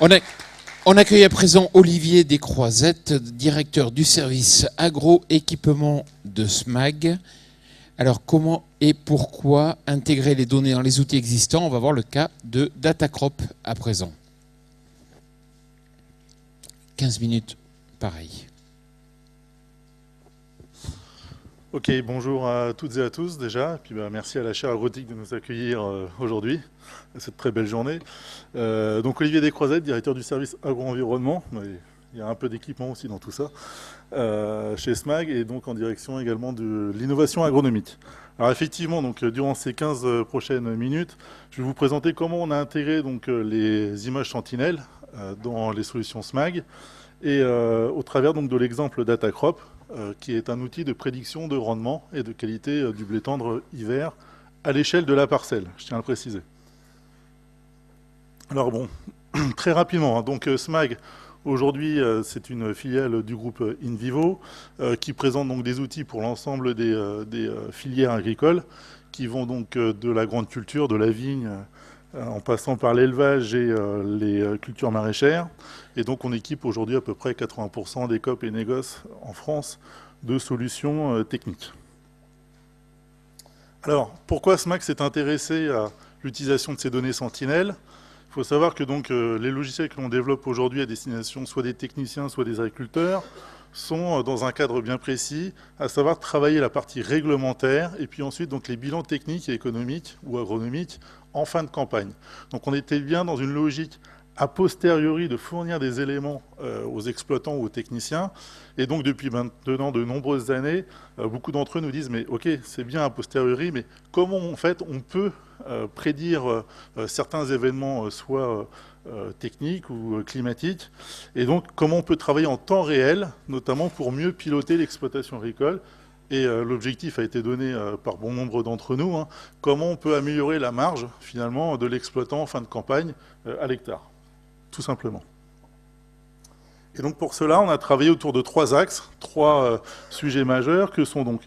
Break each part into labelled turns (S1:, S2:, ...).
S1: On, a- on accueille à présent Olivier Descroisettes, directeur du service agro-équipement de SMAG. Alors, comment et pourquoi intégrer les données dans les outils existants? On va voir le cas de Datacrop à présent. 15 minutes, pareil.
S2: Ok, bonjour à toutes et à tous déjà, et puis merci à la chaire agrotique de nous accueillir aujourd'hui, à cette très belle journée. Donc Olivier Descroisettes, directeur du service agro-environnement, il y a un peu d'équipement aussi dans tout ça, chez SMAG, et donc en direction également de l'innovation agronomique. Alors effectivement, donc, durant ces 15 prochaines minutes, je vais vous présenter comment on a intégré donc, les images sentinelles dans les solutions SMAG, et au travers donc, de l'exemple Datacrop, qui est un outil de prédiction de rendement et de qualité du blé tendre hiver à l'échelle de la parcelle, je tiens à le préciser. Alors bon, très rapidement, hein, donc SMAG, aujourd'hui, c'est une filiale du groupe InVivo qui présente donc des outils pour l'ensemble des filières agricoles qui vont donc de la grande culture, de la vigne, en passant par l'élevage et les cultures maraîchères. Et donc on équipe aujourd'hui à peu près 80% des COP et négoces en France de solutions techniques. Alors, pourquoi SMAG s'est intéressé à l'utilisation de ces données sentinelles? Il faut savoir que donc, les logiciels que l'on développe aujourd'hui à destination soit des techniciens, soit des agriculteurs, sont dans un cadre bien précis, à savoir travailler la partie réglementaire et puis ensuite donc, les bilans techniques et économiques ou agronomiques en fin de campagne. Donc on était bien dans une logique a posteriori de fournir des éléments aux exploitants ou aux techniciens. Et donc depuis maintenant de nombreuses années, beaucoup d'entre eux nous disent mais ok, c'est bien a posteriori, mais comment en fait on peut prédire certains événements soit techniques ou climatiques, et donc comment on peut travailler en temps réel, notamment pour mieux piloter l'exploitation agricole. Et l'objectif a été donné par bon nombre d'entre nous, hein, comment on peut améliorer la marge finalement de l'exploitant en fin de campagne à l'hectare, tout simplement. Et donc pour cela, on a travaillé autour de trois axes, trois sujets majeurs, que sont donc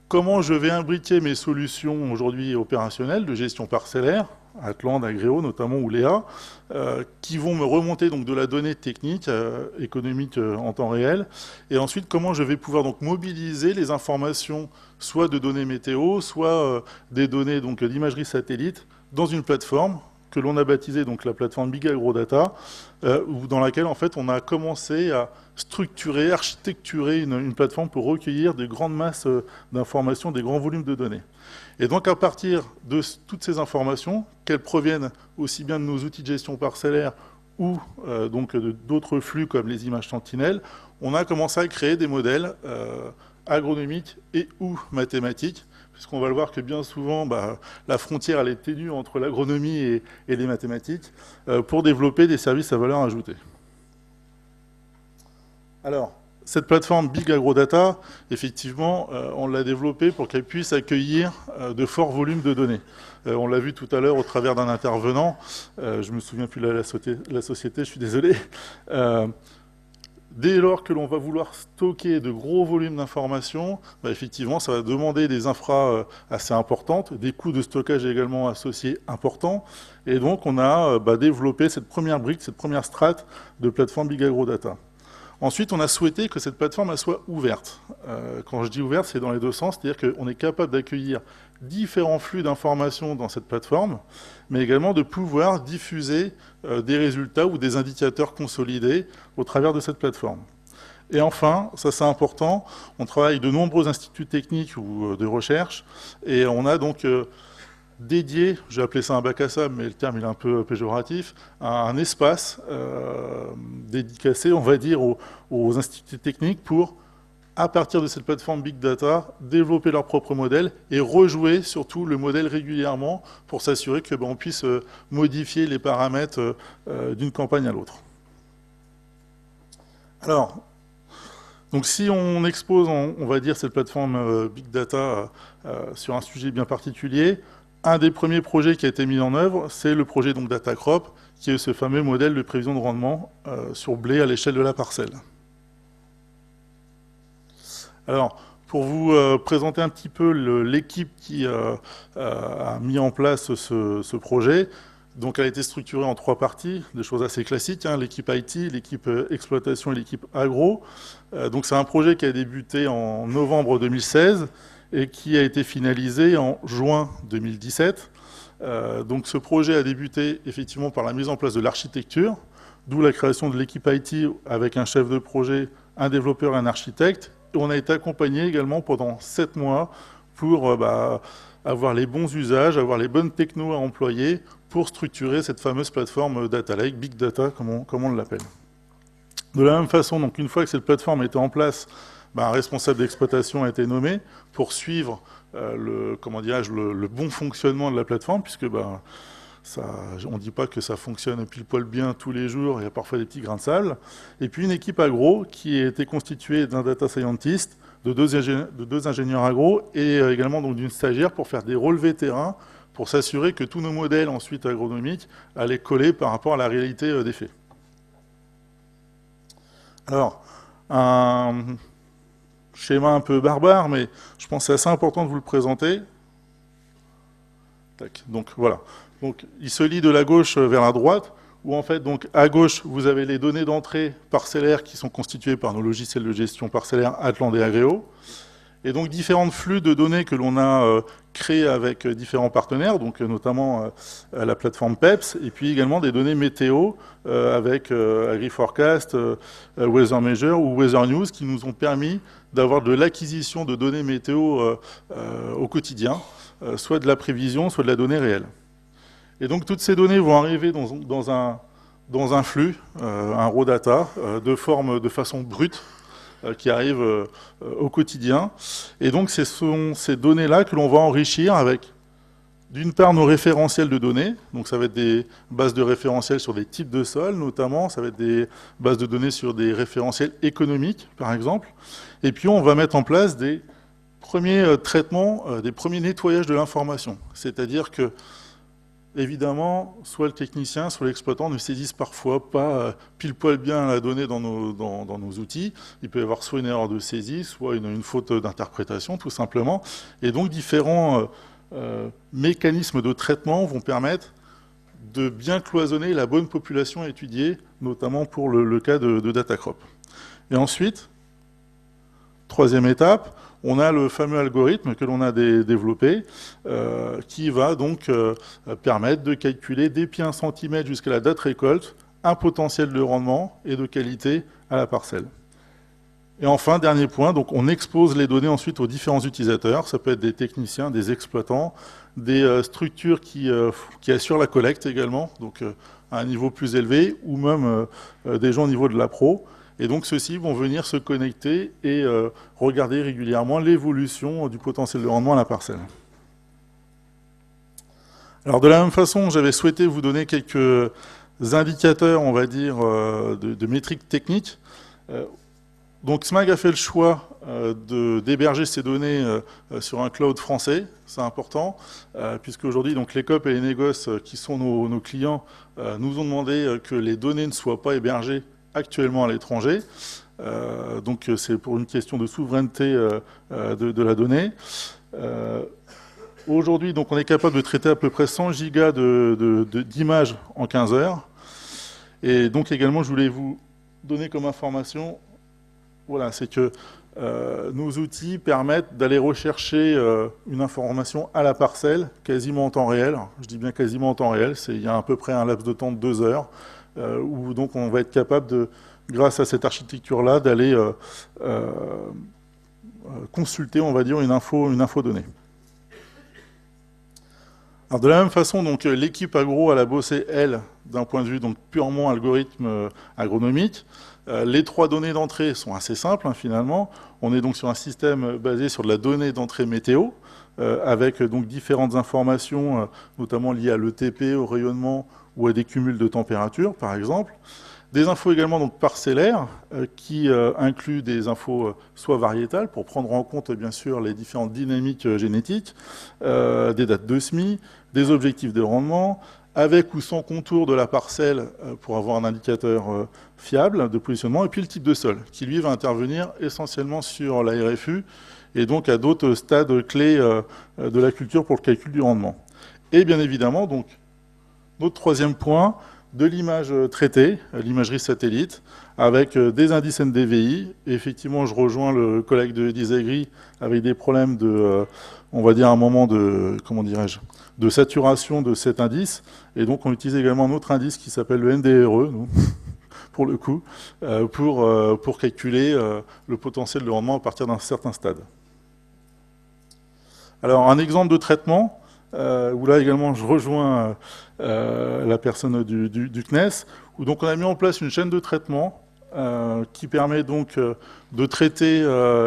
S2: comment je vais imbriquer mes solutions aujourd'hui opérationnelles de gestion parcellaire, Atland, Agréo notamment, ou Léa, qui vont me remonter donc de la donnée technique, économique en temps réel, et ensuite comment je vais pouvoir donc mobiliser les informations, soit de données météo, soit des données donc d'imagerie satellite, dans une plateforme que l'on a baptisée donc la plateforme Big Agro Data, dans laquelle en fait on a commencé à structurer, architecturer une plateforme pour recueillir des grandes masses d'informations, des grands volumes de données. Et donc à partir de toutes ces informations, qu'elles proviennent aussi bien de nos outils de gestion parcellaire ou donc d'autres flux comme les images sentinelles, on a commencé à créer des modèles agronomiques et ou mathématiques, puisqu'on va le voir que bien souvent, la frontière elle est ténue entre l'agronomie et les mathématiques, pour développer des services à valeur ajoutée. Alors, cette plateforme Big Agro Data, effectivement, on l'a développée pour qu'elle puisse accueillir de forts volumes de données. On l'a vu tout à l'heure au travers d'un intervenant, je ne me souviens plus de la société, je suis désolé. Dès lors que l'on va vouloir stocker de gros volumes d'informations, effectivement, ça va demander des infras assez importantes, des coûts de stockage également associés importants. Et donc, on a développé cette première brique, cette première strate de plateforme Big Agro Data. Ensuite, on a souhaité que cette plateforme elle soit ouverte. Quand je dis ouverte, c'est dans les deux sens, c'est-à-dire qu'on est capable d'accueillir différents flux d'informations dans cette plateforme, mais également de pouvoir diffuser des résultats ou des indicateurs consolidés au travers de cette plateforme. Et enfin, ça c'est important, on travaille avec de nombreux instituts techniques ou de recherche, et on a donc dédié, j'ai appelé ça un bac à sable, mais le terme il est un peu péjoratif, un espace dédicacé, on va dire, aux instituts techniques pour, à partir de cette plateforme Big Data, développer leur propre modèle et rejouer surtout le modèle régulièrement pour s'assurer que on puisse modifier les paramètres d'une campagne à l'autre. Alors, donc si on expose, on va dire, cette plateforme Big Data sur un sujet bien particulier, un des premiers projets qui a été mis en œuvre, c'est le projet donc Datacrop, qui est ce fameux modèle de prévision de rendement sur blé à l'échelle de la parcelle. Alors, pour vous présenter un petit peu l'équipe qui a mis en place ce projet, Donc elle a été structurée en 3 parties, des choses assez classiques, hein, l'équipe IT, l'équipe exploitation et l'équipe agro. Donc c'est un projet qui a débuté en novembre 2016 et qui a été finalisé en juin 2017. Donc ce projet a débuté effectivement par la mise en place de l'architecture, d'où la création de l'équipe IT avec un chef de projet, un développeur et un architecte. Et on a été accompagné également pendant 7 mois pour avoir les bons usages, avoir les bonnes technos à employer pour structurer cette fameuse plateforme Data Lake, Big Data, comme on l'appelle. De la même façon, donc, une fois que cette plateforme était en place, un responsable d'exploitation a été nommé pour suivre le bon fonctionnement de la plateforme, puisque on ne dit pas que ça fonctionne pile poil bien tous les jours, il y a parfois des petits grains de sable. Et puis une équipe agro qui était constituée d'un data scientist, de deux ingénieurs agro et également d'une stagiaire pour faire des relevés terrain, pour s'assurer que tous nos modèles ensuite agronomiques allaient coller par rapport à la réalité des faits. Alors, un schéma un peu barbare, mais je pense que c'est assez important de vous le présenter. Tac. Donc voilà. Donc, il se lie de la gauche vers la droite, où en fait, donc, à gauche, vous avez les données d'entrée parcellaires qui sont constituées par nos logiciels de gestion parcellaire Atland et Agreo. Et donc différents flux de données que l'on a créés avec différents partenaires, donc notamment la plateforme PEPS, et puis également des données météo avec AgriForecast, Weather Measure ou Weather News qui nous ont permis d'avoir de l'acquisition de données météo au quotidien, soit de la prévision, soit de la donnée réelle. Et donc toutes ces données vont arriver dans un flux, un raw data, de façon brute, qui arrivent au quotidien. Et donc, ce sont ces données-là que l'on va enrichir avec, d'une part, nos référentiels de données. Donc, ça va être des bases de référentiels sur des types de sols, notamment. Ça va être des bases de données sur des référentiels économiques, par exemple. Et puis, on va mettre en place des premiers traitements, des premiers nettoyages de l'information. C'est-à-dire que, évidemment, soit le technicien, soit l'exploitant ne saisissent parfois pas pile poil bien la donnée dans nos outils. Il peut y avoir soit une erreur de saisie, soit une faute d'interprétation, tout simplement. Et donc, différents mécanismes de traitement vont permettre de bien cloisonner la bonne population à étudier, notamment pour le cas de Datacrop. Et ensuite, troisième étape, on a le fameux algorithme que l'on a développé qui va donc permettre de calculer dès pieds 1 cm jusqu'à la date récolte un potentiel de rendement et de qualité à la parcelle. Et enfin, dernier point, donc on expose les données ensuite aux différents utilisateurs. Ça peut être des techniciens, des exploitants, des structures qui assurent la collecte également, donc à un niveau plus élevé, ou même des gens au niveau de la pro. Et donc ceux-ci vont venir se connecter et regarder régulièrement l'évolution du potentiel de rendement à la parcelle. Alors de la même façon, j'avais souhaité vous donner quelques indicateurs, on va dire, de métriques techniques. Donc SMAG a fait le choix d'héberger ces données sur un cloud français, c'est important, puisque aujourd'hui les COP et les négoces qui sont nos clients nous ont demandé que les données ne soient pas hébergées actuellement à l'étranger. Donc c'est pour une question de souveraineté de la donnée. Aujourd'hui, on est capable de traiter à peu près 100 gigas d'images en 15 heures. Et donc également, je voulais vous donner comme information, voilà, c'est que nos outils permettent d'aller rechercher une information à la parcelle, quasiment en temps réel. Je dis bien quasiment en temps réel, il y a à peu près un laps de temps de 2 heures. Où donc on va être capable, grâce à cette architecture-là, d'aller consulter, on va dire, une info donnée. Alors de la même façon, l'équipe agro, elle a bossé, elle, d'un point de vue purement algorithme agronomique. Les 3 données d'entrée sont assez simples, finalement. On est donc sur un système basé sur de la donnée d'entrée météo, avec différentes informations, notamment liées à l'ETP, au rayonnement, ou à des cumuls de température, par exemple. Des infos également parcellaires, qui incluent des infos soit variétales, pour prendre en compte, bien sûr, les différentes dynamiques génétiques, des dates de semis, des objectifs de rendement, avec ou sans contour de la parcelle, pour avoir un indicateur fiable de positionnement, et puis le type de sol, qui lui va intervenir essentiellement sur la RFU, et donc à d'autres stades clés de la culture pour le calcul du rendement. Et bien évidemment, Notre troisième point, de l'image traitée, l'imagerie satellite, avec des indices NDVI. Et effectivement, je rejoins le collègue de Disagri avec des problèmes de, on va dire, un moment de, comment dirais-je, de saturation de cet indice. Et donc, on utilise également un autre indice qui s'appelle le NDRE, nous, pour le coup, pour calculer le potentiel de rendement à partir d'un certain stade. Alors, un exemple de traitement, où là également je rejoins la personne du CNES, où donc on a mis en place une chaîne de traitement qui permet donc de traiter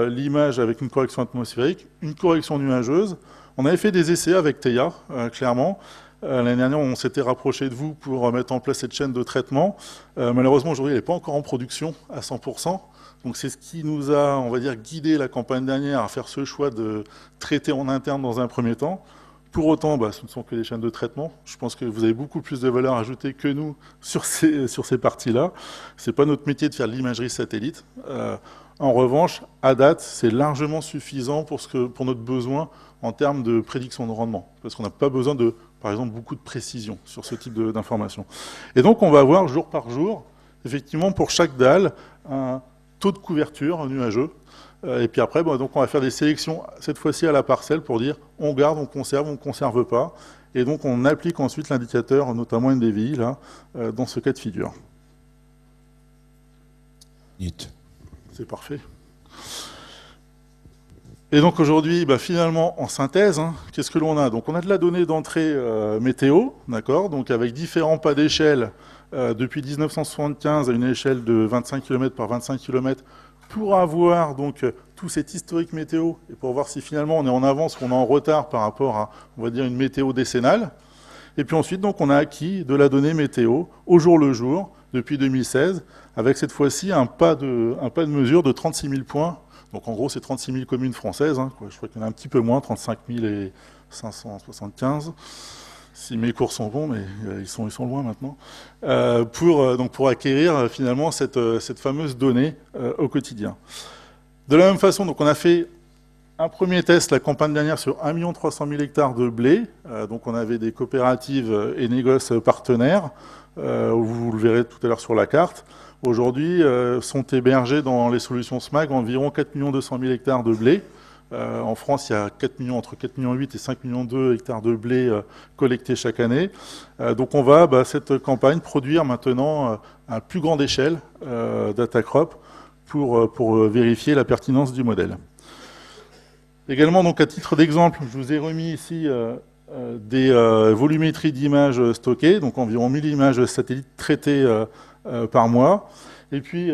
S2: l'image avec une correction atmosphérique, une correction nuageuse. On avait fait des essais avec Theia, clairement. L'année dernière, on s'était rapproché de vous pour mettre en place cette chaîne de traitement. Malheureusement, aujourd'hui, elle n'est pas encore en production à 100%. Donc c'est ce qui nous a, on va dire, guidé la campagne dernière à faire ce choix de traiter en interne dans un premier temps. Pour autant, ce ne sont que des chaînes de traitement. Je pense que vous avez beaucoup plus de valeur ajoutée que nous sur ces parties-là. Ce n'est pas notre métier de faire de l'imagerie satellite. En revanche, à date, c'est largement suffisant pour notre besoin en termes de prédiction de rendement. Parce qu'on n'a pas besoin de, par exemple, beaucoup de précision sur ce type d'informations. Et donc, on va avoir jour par jour, effectivement, pour chaque dalle, un taux de couverture nuageux. Et puis après, donc on va faire des sélections, cette fois-ci à la parcelle, pour dire on garde, on ne conserve pas. Et donc on applique ensuite l'indicateur, notamment NDVI, là, dans ce cas de figure. C'est parfait. Et donc aujourd'hui, finalement, en synthèse, qu'est-ce que l'on a? Donc on a de la donnée d'entrée météo, d'accord, donc avec différents pas d'échelle depuis 1975 à une échelle de 25 km par 25 km, pour avoir donc tout cet historique météo et pour voir si finalement on est en avance ou on est en retard par rapport à, on va dire, une météo décennale. Et puis ensuite, donc, on a acquis de la donnée météo au jour le jour depuis 2016, avec cette fois-ci un pas de mesure de 36 000 points. Donc en gros, c'est 36 000 communes françaises, je crois qu'il y en a un petit peu moins, 35 575. Si mes cours sont bons, mais ils sont loin maintenant, pour acquérir finalement cette fameuse donnée au quotidien. De la même façon, donc on a fait un premier test la campagne dernière sur 1 300 000 hectares de blé. Donc on avait des coopératives et négoces partenaires, vous le verrez tout à l'heure sur la carte. Aujourd'hui, sont hébergés dans les solutions SMAG environ 4 200 000 hectares de blé. En France, il y a entre 4,8 millions et 5,2 millions hectares de blé collectés chaque année. Donc on va, cette campagne, produire maintenant à plus grande échelle Datacrop pour vérifier la pertinence du modèle. Également, donc, à titre d'exemple, je vous ai remis ici des volumétries d'images stockées, donc environ 1000 images satellites traitées par mois. Et puis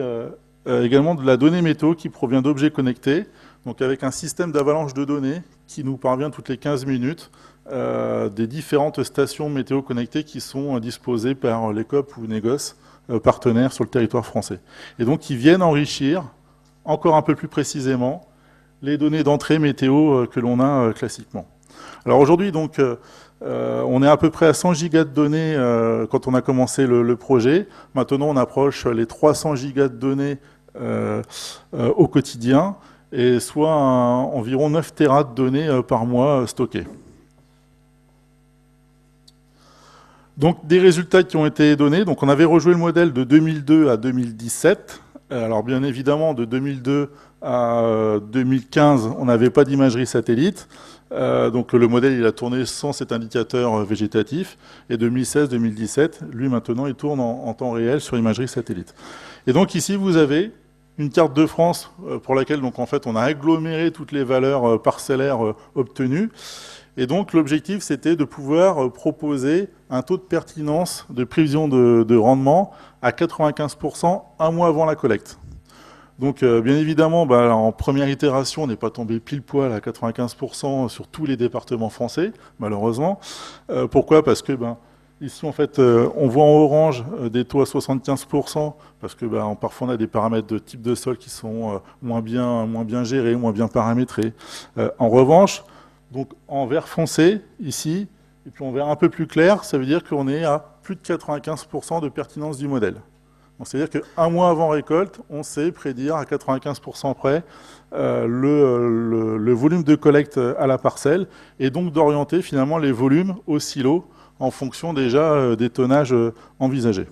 S2: également de la donnée météo qui provient d'objets connectés, donc avec un système d'avalanche de données qui nous parvient toutes les 15 minutes des différentes stations météo connectées qui sont disposées par les COP ou négoces partenaires sur le territoire français. Et donc qui viennent enrichir encore un peu plus précisément les données d'entrée météo que l'on a classiquement. Alors aujourd'hui, donc, on est à peu près à 100 gigas de données quand on a commencé le projet. Maintenant, on approche les 300 gigas de données au quotidien, et soit environ 9 téras de données par mois stockées. Donc, des résultats qui ont été donnés. Donc, on avait rejoué le modèle de 2002 à 2017. Alors, bien évidemment, de 2002 à 2015, on n'avait pas d'imagerie satellite. Donc le modèle, il a tourné sans cet indicateur végétatif. Et 2016-2017, lui maintenant, il tourne en temps réel sur imagerie satellite. Et donc ici, vous avez une carte de France pour laquelle, donc, en fait, on a aggloméré toutes les valeurs parcellaires obtenues. Et donc l'objectif, c'était de pouvoir proposer un taux de pertinence de prévision de rendement à 95% un mois avant la collecte. Donc, bien évidemment, en première itération, on n'est pas tombé pile poil à 95% sur tous les départements français, malheureusement. Pourquoi? Parce que, ici, en fait, on voit en orange des taux à 75%, parce que parfois, on a des paramètres de type de sol qui sont moins bien gérés, moins bien paramétrés. En revanche, donc, en vert foncé, ici, et puis en vert un peu plus clair, ça veut dire qu'on est à plus de 95% de pertinence du modèle. C'est-à-dire qu'un mois avant récolte, on sait prédire à 95% près le volume de collecte à la parcelle et donc d'orienter finalement les volumes au silo en fonction déjà des tonnages envisagés.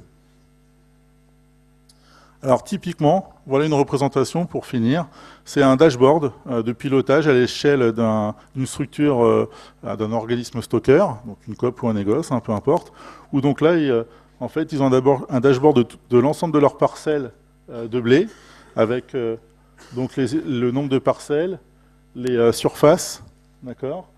S2: Alors typiquement, voilà une représentation pour finir. C'est un dashboard de pilotage à l'échelle d'une structure, d'un organisme stocker, donc une COP ou un négoce, peu importe, où donc là, en fait, ils ont d'abord un dashboard de l'ensemble de leurs parcelles de blé, avec donc le nombre de parcelles, les surfaces, d'accord.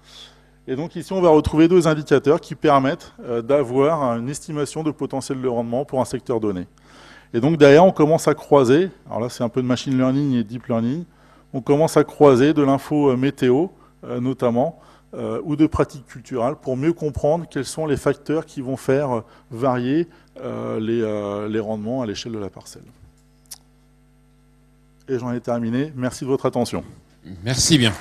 S2: Et donc ici, on va retrouver deux indicateurs qui permettent d'avoir une estimation de potentiel de rendement pour un secteur donné. Et donc derrière, on commence à croiser, alors là c'est un peu de machine learning et deep learning, on commence à croiser de l'info météo notamment, ou de pratiques culturelles pour mieux comprendre quels sont les facteurs qui vont faire varier les rendements à l'échelle de la parcelle. Et j'en ai terminé, merci de votre attention.
S1: Merci bien.